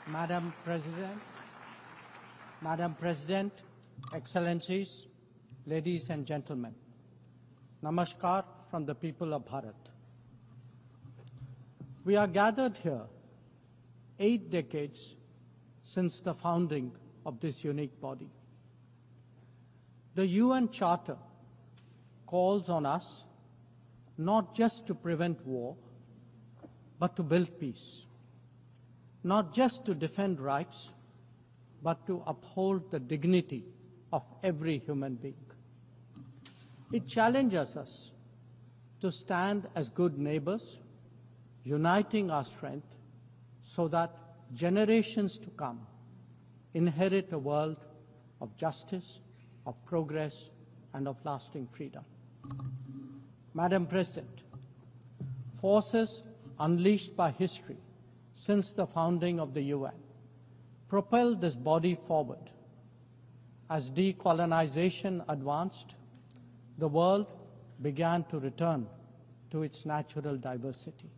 Madam President, Madam President, Excellencies, ladies and gentlemen, Namaskar from the people of Bharat. We are gathered here 8 decades since the founding of this unique body. The UN Charter calls on us not just to prevent war, but to build peace. Not just to defend rights, but to uphold the dignity of every human being. It challenges us to stand as good neighbors, uniting our strength so that generations to come inherit a world of justice, of progress, and of lasting freedom. Madam President, forces unleashed by history since the founding of the UN propelled this body forward. As decolonization advanced, the world began to return to its natural diversity.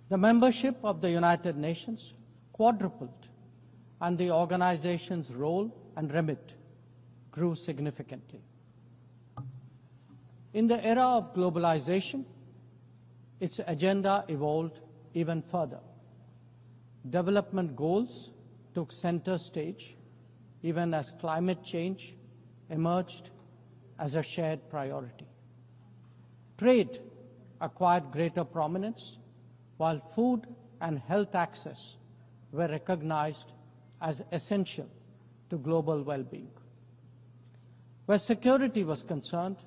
The membership of the United Nations quadrupled, and the organization's role and remit grew significantly. In the era of globalization, its agenda evolved even further. Development goals took center stage, even as climate change emerged as a shared priority. Trade acquired greater prominence, while food and health access were recognized as essential to global well-being. Where security was concerned,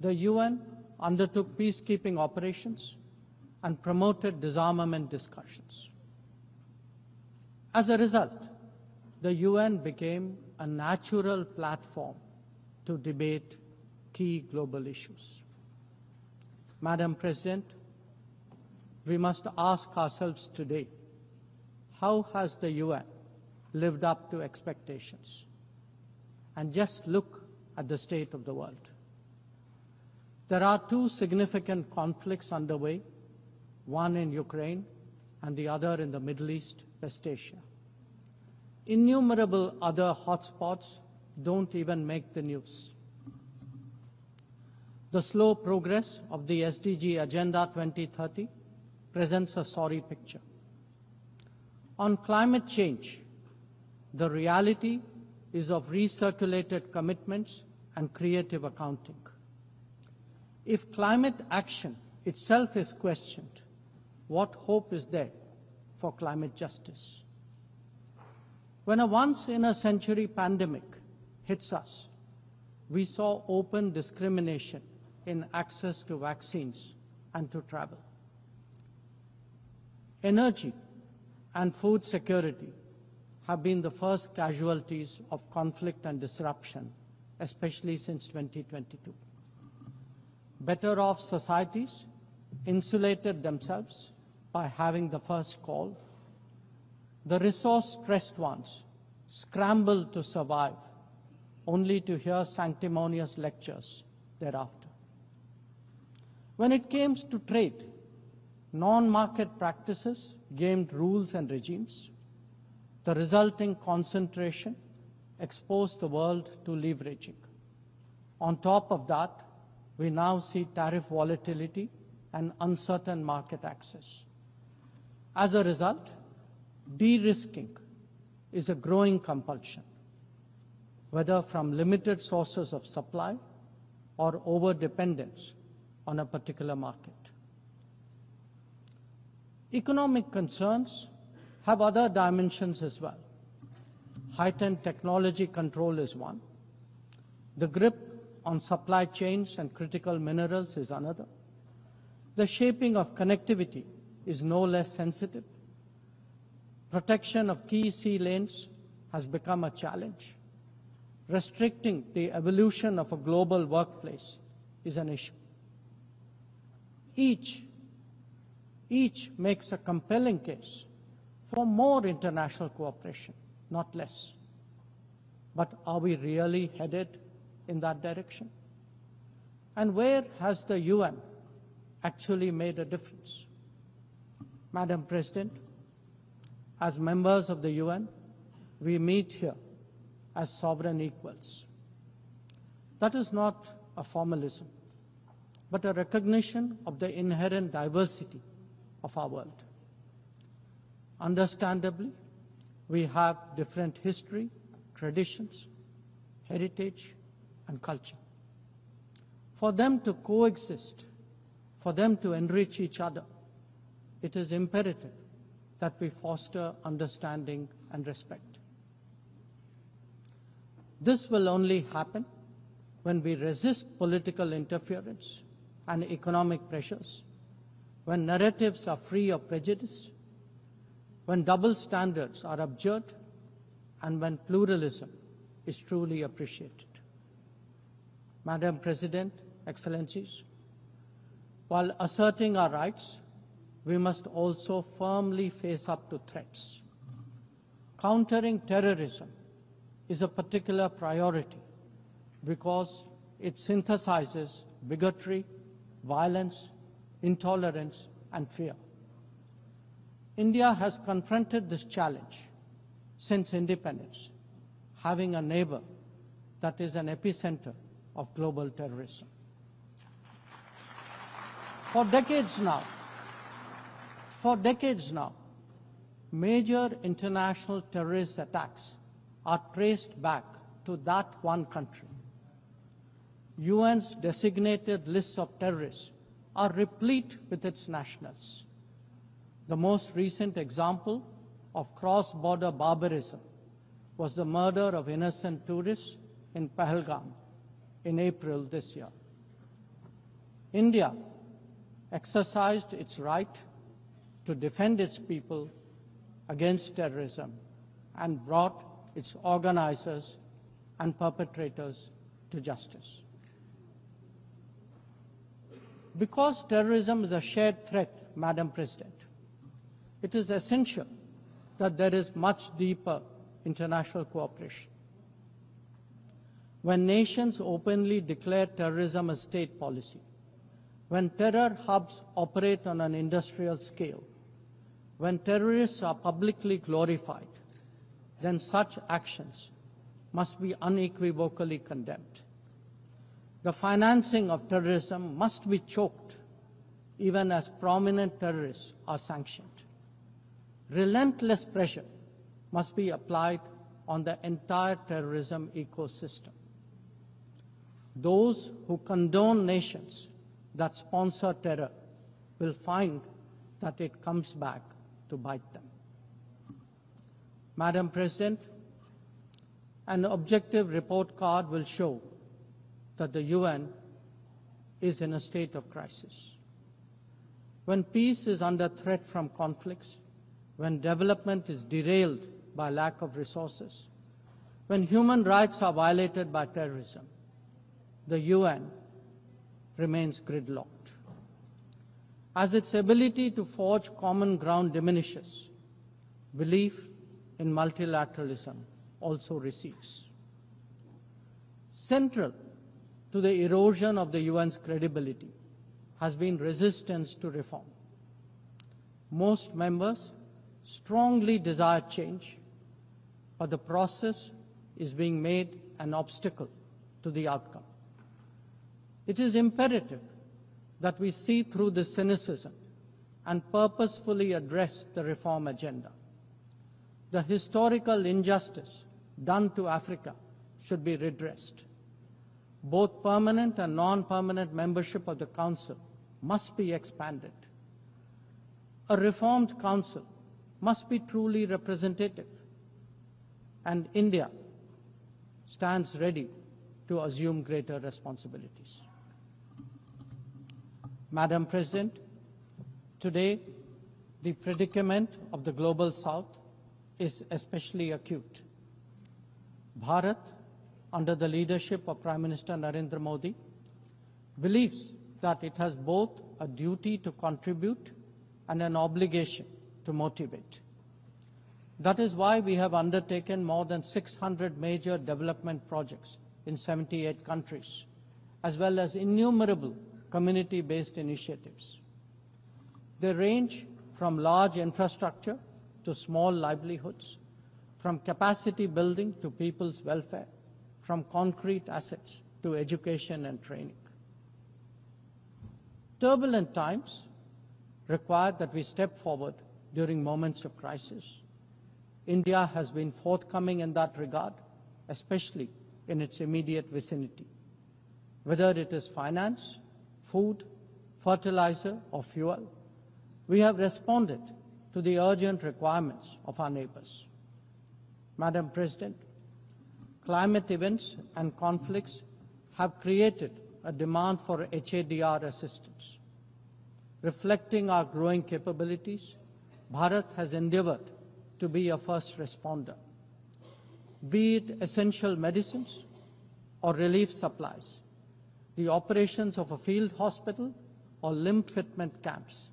the UN undertook peacekeeping operations and promoted disarmament discussions. As a result, the UN became a natural platform to debate key global issues. Madam President, we must ask ourselves today, how has the UN lived up to expectations? And just look at the state of the world. There are 2 significant conflicts underway, one in Ukraine and the other in the Middle East, West Asia. Innumerable other hotspots don't even make the news. The slow progress of the SDG Agenda 2030 presents a sorry picture. On climate change, the reality is of recirculated commitments and creative accounting. If climate action itself is questioned, what hope is there for climate justice? When a once-in-a-century pandemic hits us, we saw open discrimination in access to vaccines and to travel. Energy and food security have been the first casualties of conflict and disruption, especially since 2022. Better off societies insulated themselves by having the first call. The resource-stressed ones scrambled to survive, only to hear sanctimonious lectures thereafter. When it came to trade, non-market practices gained rules and regimes. The resulting concentration exposed the world to leveraging. On top of that, we now see tariff volatility and uncertain market access. As a result, de-risking is a growing compulsion, whether from limited sources of supply or over-dependence on a particular market. Economic concerns have other dimensions as well. Heightened technology control is one. The grip on supply chains and critical minerals is another. The shaping of connectivity is no less sensitive. Protection of key sea lanes has become a challenge. Restricting the evolution of a global workplace is an issue. Each makes a compelling case for more international cooperation, not less. But are we really headed in that direction? And where has the UN actually made a difference? Madam President, As members of the UN, we meet here as sovereign equals. That is not a formalism, but a recognition of the inherent diversity of our world. Understandably, we have different history, traditions, heritage, and culture. For them to coexist, for them to enrich each other, it is imperative that we foster understanding and respect. This will only happen when we resist political interference and economic pressures, when narratives are free of prejudice, when double standards are abjured, and when pluralism is truly appreciated. Madam President, Excellencies, while asserting our rights, we must also firmly face up to threats. Countering terrorism is a particular priority because it synthesizes bigotry, violence, intolerance, and fear. India has confronted this challenge since independence, having a neighbor that is an epicenter of global terrorism. For decades now, major international terrorist attacks are traced back to that one country. UN's designated lists of terrorists are replete with its nationals. The most recent example of cross-border barbarism was the murder of innocent tourists in Pahalgam in April this year. India exercised its right to defend its people against terrorism and brought its organizers and perpetrators to justice. Because terrorism is a shared threat, Madam President, it is essential that there is much deeper international cooperation. When nations openly declare terrorism a state policy, when terror hubs operate on an industrial scale, when terrorists are publicly glorified, then such actions must be unequivocally condemned. The financing of terrorism must be choked, even as prominent terrorists are sanctioned. Relentless pressure must be applied on the entire terrorism ecosystem. Those who condone nations that sponsor terror will find that it comes back to bite them. Madam President, an objective report card will show that the UN is in a state of crisis. When peace is under threat from conflicts, when development is derailed by lack of resources, when human rights are violated by terrorism, the UN remains gridlocked. As its ability to forge common ground diminishes, belief in multilateralism also recedes. Central to the erosion of the UN's credibility has been resistance to reform. Most members strongly desire change, but the process is being made an obstacle to the outcome. It is imperative that we see through this cynicism and purposefully address the reform agenda. The historical injustice done to Africa should be redressed. Both permanent and non-permanent membership of the Council must be expanded. A reformed Council must be truly representative, and India stands ready to assume greater responsibilities. Madam President, today the predicament of the Global South is especially acute. Bharat, under the leadership of Prime Minister Narendra Modi, believes that it has both a duty to contribute and an obligation to motivate. That is why we have undertaken more than 600 major development projects in 78 countries, as well as innumerable community-based initiatives. They range from large infrastructure to small livelihoods, from capacity building to people's welfare, from concrete assets to education and training. Turbulent times require that we step forward during moments of crisis. India has been forthcoming in that regard, especially in its immediate vicinity. Whether it is finance, food, fertilizer, or fuel, we have responded to the urgent requirements of our neighbors. Madam President, climate events and conflicts have created a demand for HADR assistance. Reflecting our growing capabilities, Bharat has endeavored to be a first responder. Be it essential medicines or relief supplies, the operations of a field hospital or limb fitment camps,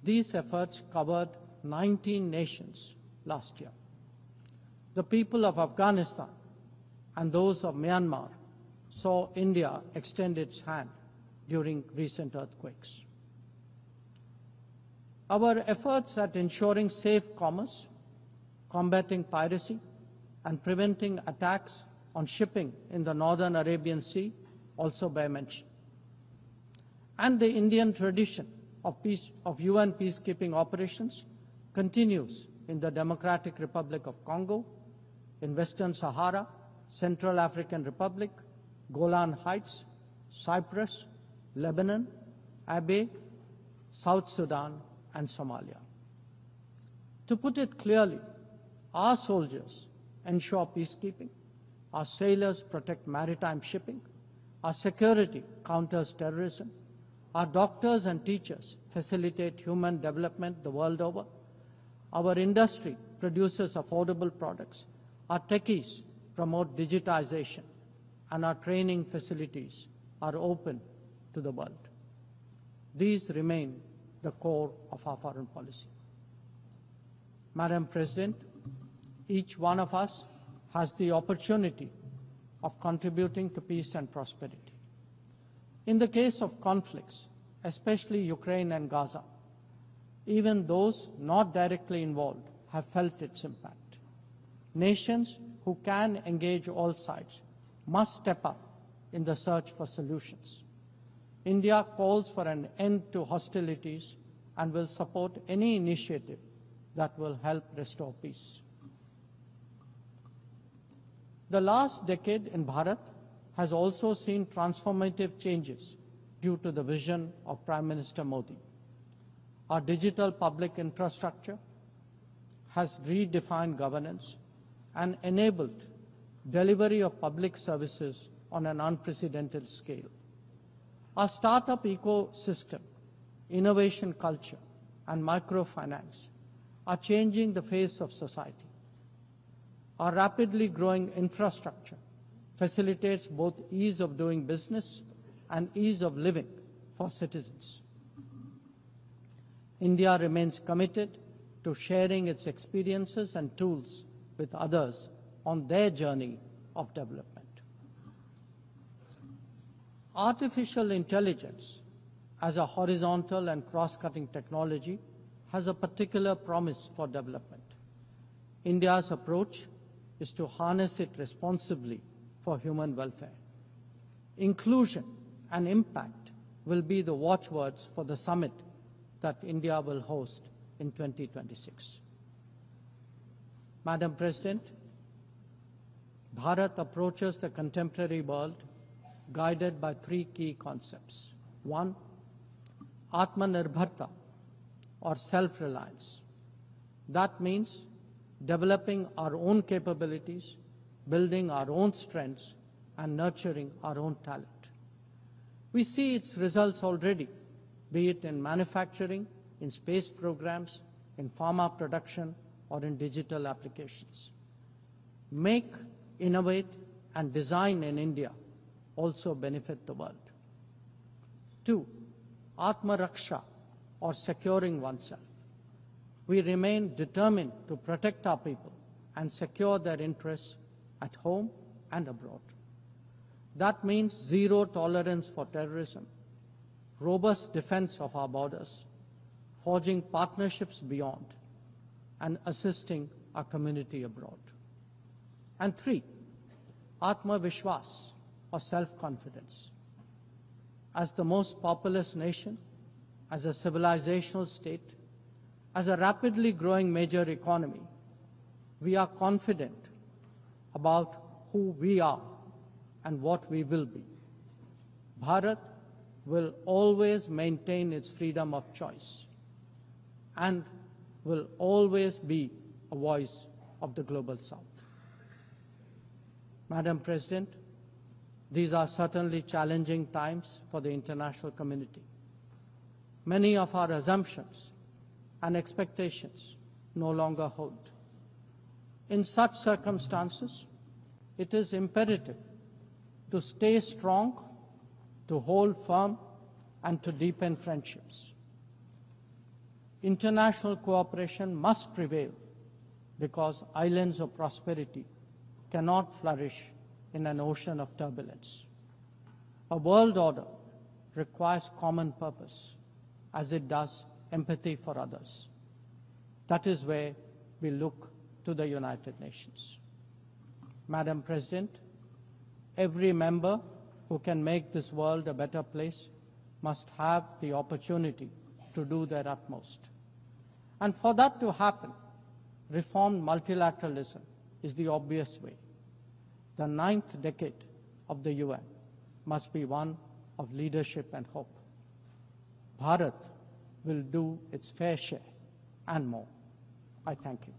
these efforts covered 19 nations last year. The people of Afghanistan and those of Myanmar saw India extend its hand during recent earthquakes. Our efforts at ensuring safe commerce, combating piracy, and preventing attacks on shipping in the northern Arabian Sea also bear mention. And the Indian tradition of UN peacekeeping operations continues in the Democratic Republic of Congo, in Western Sahara, Central African Republic, Golan Heights, Cyprus, Lebanon, Abyei, South Sudan, and Somalia. To put it clearly, our soldiers ensure peacekeeping, our sailors protect maritime shipping, our security counters terrorism, our doctors and teachers facilitate human development the world over, our industry produces affordable products, our techies promote digitization, and our training facilities are open to the world. These remain the core of our foreign policy. Madam President, each one of us has the opportunity of contributing to peace and prosperity. In the case of conflicts, especially Ukraine and Gaza, even those not directly involved have felt its impact. Nations who can engage all sides must step up in the search for solutions. India calls for an end to hostilities and will support any initiative that will help restore peace. The last decade in Bharat has also seen transformative changes due to the vision of Prime Minister Modi. Our digital public infrastructure has redefined governance and enabled delivery of public services on an unprecedented scale. Our startup ecosystem, innovation culture, and microfinance are changing the face of society. Our rapidly growing infrastructure facilitates both ease of doing business and ease of living for citizens. India remains committed to sharing its experiences and tools with others on their journey of development. Artificial intelligence as a horizontal and cross-cutting technology has a particular promise for development. India's approach is to harness it responsibly for human welfare. Inclusion and impact will be the watchwords for the summit that India will host in 2026. Madam President, Bharat approaches the contemporary world guided by three key concepts. One, Atmanirbharta, or self-reliance. That means developing our own capabilities, building our own strengths, and nurturing our own talent. We see its results already, be it in manufacturing, in space programs, in pharma production, or in digital applications. Make, innovate, and design in India also benefit the world. Two, Atmaraksha, or securing oneself. We remain determined to protect our people and secure their interests at home and abroad. That means zero tolerance for terrorism, robust defense of our borders, forging partnerships beyond, and assisting our community abroad. And 3, Atma Vishwas, or self-confidence. As the most populous nation, as a civilizational state, as a rapidly growing major economy, we are confident about who we are and what we will be. Bharat will always maintain its freedom of choice and will always be a voice of the Global South. Madam President, these are certainly challenging times for the international community. Many of our assumptions and expectations no longer hold. In such circumstances, it is imperative to stay strong, to hold firm, and to deepen friendships. International cooperation must prevail because islands of prosperity cannot flourish in an ocean of turbulence. A world order requires common purpose, as it does empathy for others. That is where we look to the United Nations. Madam President, every member who can make this world a better place must have the opportunity to do their utmost. And for that to happen, reformed multilateralism is the obvious way. The 9th decade of the UN must be one of leadership and hope. Bharat will do its fair share and more. I thank you.